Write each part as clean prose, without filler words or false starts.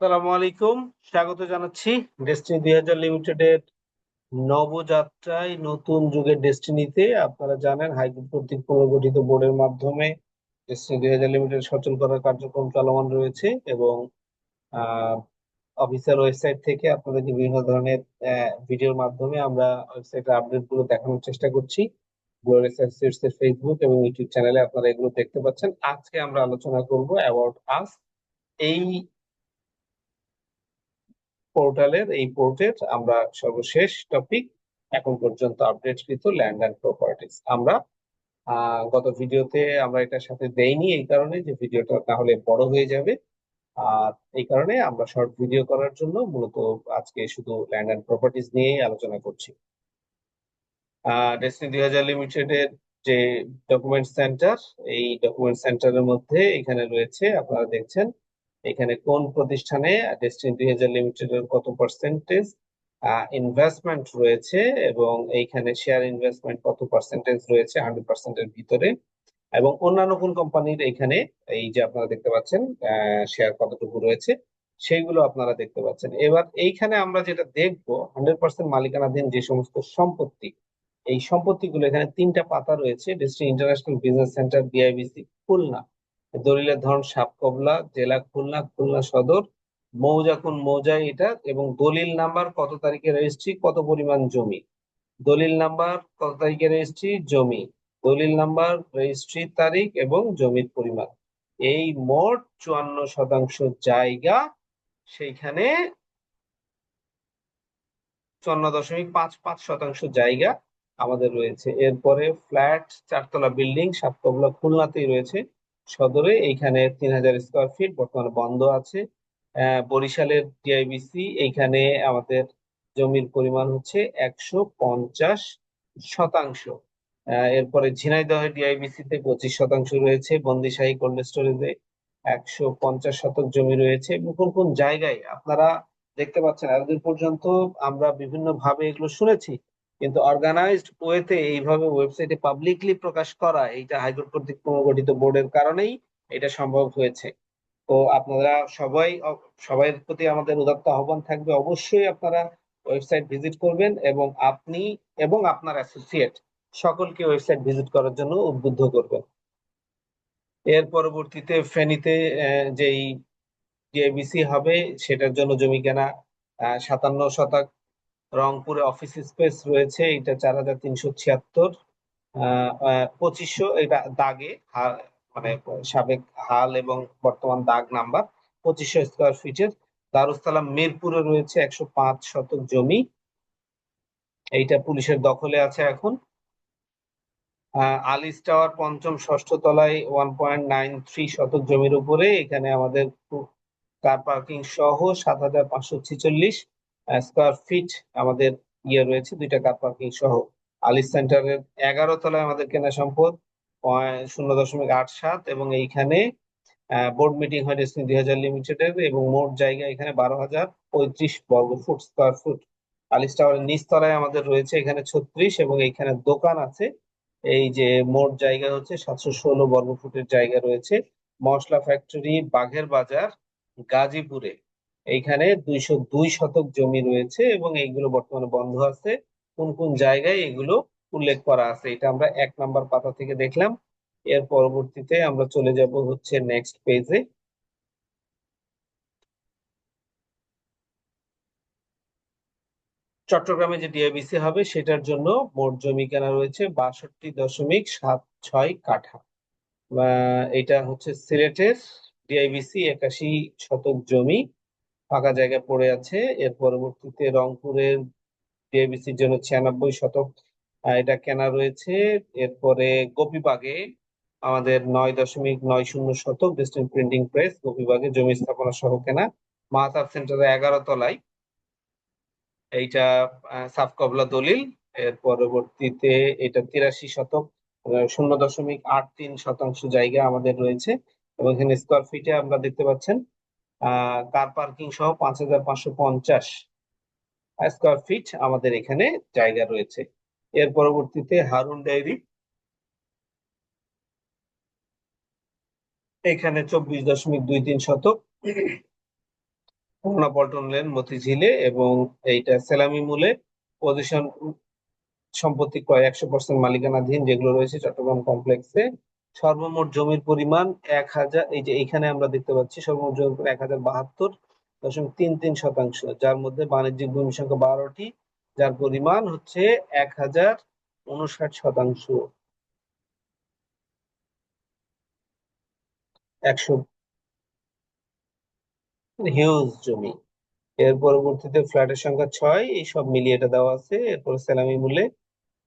আসসালামু আলাইকুম। স্বাগত জানাচ্ছি ডেস্টিনি ২০০০ লিমিটেডের নবযাত্রায় নতুন যুগের ডেস্টিনিতে। আপনারা জানেন হাইকোর্ট কর্তৃক পুনর্গঠিত বোর্ডের মাধ্যমে ডেস্টিনি ২০০০ লিমিটেড সচল করার কার্যক্রম চলমান রয়েছে এবং অফিসিয়াল ওয়েবসাইট থেকে আপনাদেরকে বিভিন্ন ধরনের ভিডিওর মাধ্যমে আমরা ওয়েবসাইটের আপডেট গুলো দেখানোর চেষ্টা করছি। গ্লোরিয়াস অ্যাসোসিয়েটস এর ফেসবুক এবং ইউটিউব চ্যানেলে আপনারা এগুলো দেখতে পাচ্ছেন। আজকে আমরা আলোচনা করব অ্যাবাউট আস। এই পোর্টের আমরা সর্বশেষ টপিক এখন পর্যন্ত আপডেটকৃত ল্যান্ড অ্যান্ড প্রপার্টিজ। আমরা গত ভিডিওতে আমরা এটার সাথে দেইনি, এই কারণে যে ভিডিওটা তাহলে বড় হয়ে যাবে। আর এই কারণে আমরা শর্ট ভিডিও করার জন্য মূলত আজকে শুধু ল্যান্ড অ্যান্ড প্রপার্টিজ নিয়েই আলোচনা করছি। ডেস্টিনি ২০০০ লিমিটেডের যে ডকুমেন্ট সেন্টার, এই ডকুমেন্ট সেন্টারের মধ্যে এখানে রয়েছে, আপনারা দেখছেন এখানে কোন প্রতিষ্ঠানে ডেস্টিনি ২০০০ লিমিটেডের কত পার্সেন্টেজ ইনভেস্টমেন্ট রয়েছে এবং এইখানে শেয়ার ইনভেস্টমেন্ট কত পার্সেন্টেজ রয়েছে 100%-এর ভিতরে, এবং অন্যান্য কোন কোম্পানির এখানে এই যে আপনারা দেখতে পাচ্ছেন শেয়ার কতটুকু রয়েছে সেইগুলো আপনারা দেখতে পাচ্ছেন। এবার এইখানে আমরা যেটা দেখবো 100% মালিকানাধীন যে সমস্ত সম্পত্তি, এই সম্পত্তিগুলো এখানে তিনটা পাতা রয়েছে। Destiny International Business Centre DIBC Khulna, দলিলের ধরন সাপকবলা, জেলা খুলনা, খুলনা সদর, মৌজা কোন মৌজায় এটা, এবং দলিল নাম্বার, কত তারিখে রেজিস্ট্রি, কত পরিমাণ জমি, দলিল নাম্বার, কত তারিখে রেজিস্ট্রি, জমি, দলিল নাম্বার, রেজিস্ট্রি তারিখ এবং জমির পরিমাণ। এই মোট 54% জায়গা, সেইখানে 54.55% জায়গা আমাদের রয়েছে। এরপরে ফ্ল্যাট, চারতলা বিল্ডিং, সাতকবলা খুলনাতেই রয়েছে সদরে, এইখানে 3000 স্কোয়ার ফিট বর্তমানে বন্ধ আছে। বরিশালের ডিআইবিসি, এইখানে আমাদের জমির পরিমাণ হচ্ছে 150%। এরপরে ঝিনাইদহের ডিআইবিসি তে 25% রয়েছে। বন্দিশাহী কোল্ড স্টোরেজে 150 শতক জমি রয়েছে। এবং কোন কোন জায়গায় আপনারা দেখতে পাচ্ছেন, এতদিন পর্যন্ত আমরা বিভিন্ন ভাবে এগুলো শুনেছি, কিন্তু অর্গানাইজড ওয়েতে এইভাবে ওয়েবসাইটে পাবলিকলি প্রকাশ করা, এইটা হাইকোর্ট কর্তৃক পুনর্গঠিত বোর্ডের কারণেই এটা সম্ভব হয়েছে। তো আপনারা সবাইয়ের প্রতি আমাদের উদাত্ত আহ্বান থাকবে, অবশ্যই আপনারা ওয়েবসাইট ভিজিট করবেন এবং আপনি এবং আপনার অ্যাসোসিয়েট সকলকে ওয়েবসাইট ভিজিট করার জন্য উদ্বুদ্ধ করবেন। এর পরবর্তীতে ফেনীতে যেই ডিআইবিসি হবে সেটার জন্য জমি কেনা 57 শতক। রংপুরে অফিস স্পেস রয়েছে, এটা 4376, 2500, এটা দাগে মানে সাবেক হাল এবং বর্তমান দাগ নাম্বার, 2500 স্কোয়ার ফিটের। দারুসালাম মিরপুরে রয়েছে 105 শতক জমি, এইটা পুলিশের দখলে আছে এখন। আলিস টাওয়ার পঞ্চম ষষ্ঠ তলায় 1.93 শতক জমির উপরে, এখানে আমাদের কার পার্কিং সহ 7546 স্কোয়ার ফিট আমাদের রয়েছে, দুইটা কার পার্কিং সহ। আলিস সেন্টারের 11 তলায় আমাদের কেনা সম্পদ 0.87, এবং এইখানে বোর্ড মিটিং হয় ডেস্টিনি ২০০০ লিমিটেডের, এবং মোট জায়গা এখানে 12,035 স্কোয়ার ফুট। আলিস টাওয়ারের নিচ তলায় আমাদের রয়েছে এখানে 36, এবং এইখানে দোকান আছে। এই যে মোট জায়গা হচ্ছে 716 বর্গফুটের জায়গা রয়েছে। মশলা ফ্যাক্টরি বাঘের বাজার গাজীপুরে, এইখানে 202 শতক জমি রয়েছে এবং এইগুলো বর্তমানে বন্ধ আছে। কোন কোন জায়গায় এগুলো উল্লেখ করা আছে এটা আমরা 1 নম্বর পাতা থেকে দেখলাম। এর পরবর্তীতে আমরা চলে যাব হচ্ছে নেক্সট পেজে। চট্টগ্রামে যে ডিআইবিসি হবে সেটার জন্য মোট জমি কেনা রয়েছে 62.76 কাঠা। এটা হচ্ছে সিলেটের ডিআইবিসি 81 শতক জমি ফাঁকা জায়গা পড়ে আছে। এর পরবর্তীতে রংপুরের ডিআইবিসির জন্য 96 শতক এটা কেনা রয়েছে। এরপরে গোপীবাগে আমাদের 9.90 শতক ডিস্ট্রিক্ট প্রিন্টিং প্রেস, গোপীবাগে জমি স্থাপনা সহ কেনা। মাহতাব সেন্টারে 11 তলায়, এইটা সাফকবলা দলিল। এর পরবর্তীতে এটা 83 শতক, 0.83 শতাংশ জায়গা আমাদের রয়েছে, এবং এখানে স্কোয়ার ফিটে আমরা দেখতে পাচ্ছেন কার পার্কিং সহ 5550 স্কোয়ার ফিট আমাদের এখানে জায়গা রয়েছে। এর পরবর্তীতে হারুন ডায়েরি, এখানে 24.23 শতক, মোহনা পল্টন লেন মতিঝিলে, এবং এইটা সেলামি মূলে পজিশন সম্পত্তি ক্রয় 100% মালিকানাধীন যেগুলো রয়েছে চট্টগ্রাম কমপ্লেক্সে। সর্বমোট জমির পরিমাণ 1000, এই যে এখানে আমরা দেখতে পাচ্ছি সর্বমোট জমির পরিমাণ 1072.33 শতাংশ, যার মধ্যে বাণিজ্যিক ভূমি সংখ্যা 12টি, যার পরিমাণ হচ্ছে 1059 শতাংশ। 100 হিউজ জমি। এর পরবর্তীতে ফ্ল্যাটের সংখ্যা 6, এই সব মিলিয়ে এটা দেওয়া আছে। এরপর সেলামি মূলে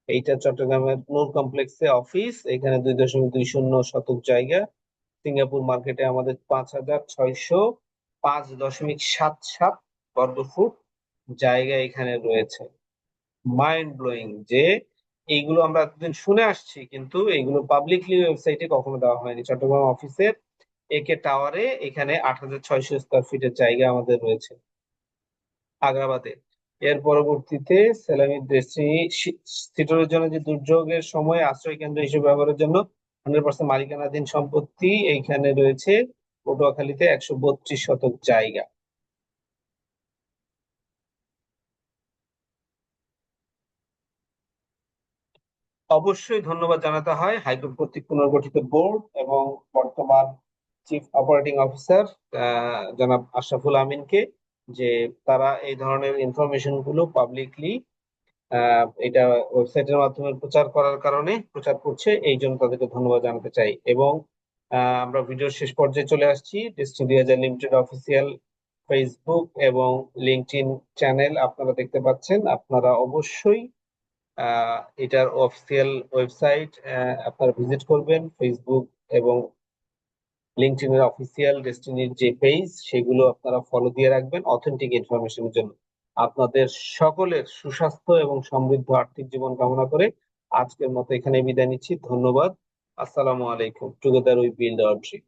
এইটা চট্টগ্রামের নূর কমপ্লেক্সে অফিস, এখানে 2.20 শতক জায়গা। সিঙ্গাপুর মার্কেটে আমাদের 5605.77 বর্গফুট জায়গা এখানে রয়েছে। মাইন্ড ব্লোয়িং যে এইগুলো আমরা এতদিন শুনে আসছি, কিন্তু এইগুলো পাবলিকলি ওয়েবসাইটে কখনো দেওয়া হয়নি। চট্টগ্রাম অফিসের একে টাওয়ারে এখানে 8600 স্কোয়ার ফিটের জায়গা আমাদের রয়েছে আগ্রাবাদে। এর পরবর্তীতে সেলামি ডেস্টিনি সিটরের জন্য যে দুর্যোগের সময় আশ্রয় কেন্দ্র হিসেবে ব্যবহারের জন্য 100% মালিকানাধীন সম্পত্তি এইখানে রয়েছে পটুয়াখালীতে 132 শতক জায়গা। অবশ্যই ধন্যবাদ জানাতে হয় হাইকোর্ট কর্তৃক পুনর্গঠিত বোর্ড এবং বর্তমান চিফ অপারেটিং অফিসার জনাব আশরাফুল আমিনকে, যে তারা এই ধরনের ইনফরমেশন গুলো পাবলিকলি এটা ওয়েবসাইটের মাধ্যমে প্রচার করার কারণে প্রচার করছে, এই জন্য তাদেরকে ধন্যবাদ জানাতে চাই। এবং আমরা ভিডিওর শেষ পর্যায়ে চলে আসছি। ডেস্টিনি 2000 লিমিটেড অফিসিয়াল ফেসবুক এবং লিঙ্কডইন চ্যানেল আপনারা দেখতে পাচ্ছেন। আপনারা অবশ্যই এটার অফিসিয়াল ওয়েবসাইট আপনারা ভিজিট করবেন। ফেসবুক এবং লিঙ্কডইনের অফিসিয়াল ডেস্টিনির যে পেজ সেগুলো আপনারা ফলো দিয়ে রাখবেন অথেন্টিক ইনফরমেশনের জন্য। আপনাদের সকলের সুস্বাস্থ্য এবং সমৃদ্ধ আর্থিক জীবন কামনা করে আজকের মতো এখানে বিদায় নিচ্ছি। ধন্যবাদ। আসসালামু আলাইকুম। Together we build our dream.